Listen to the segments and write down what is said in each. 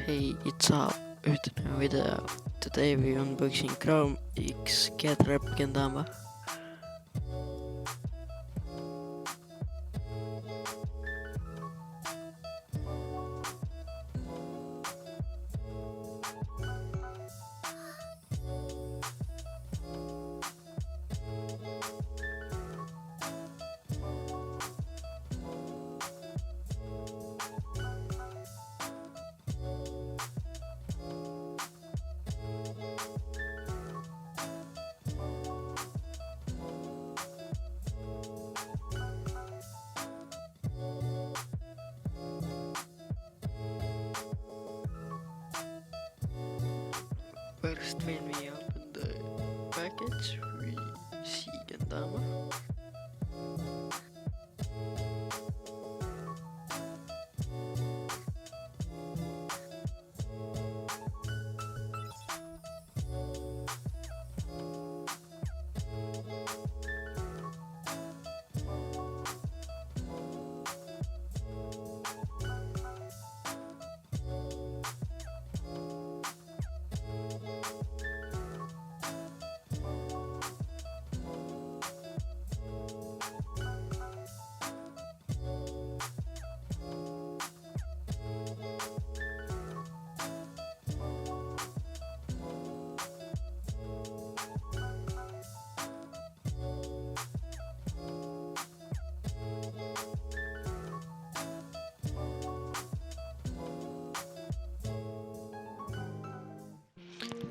Hey, it's up with a new video. Today we unboxing Chrome X Get-Rep Kendama. First, when we open the package, we see Kendama.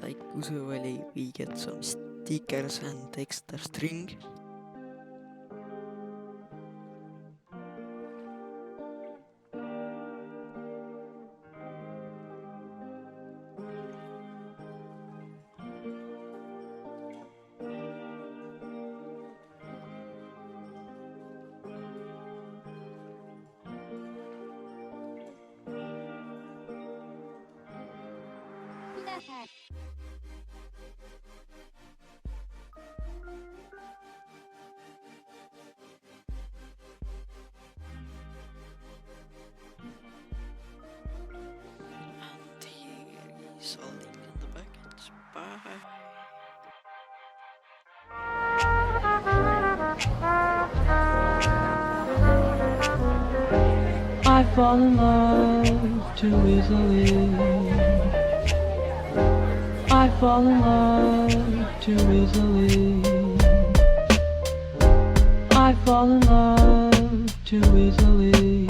Like usually we get some stickers and extra string. And here is a link in the package. Bye. I fall in love too easily. I fall in love too easily. I fall in love too easily.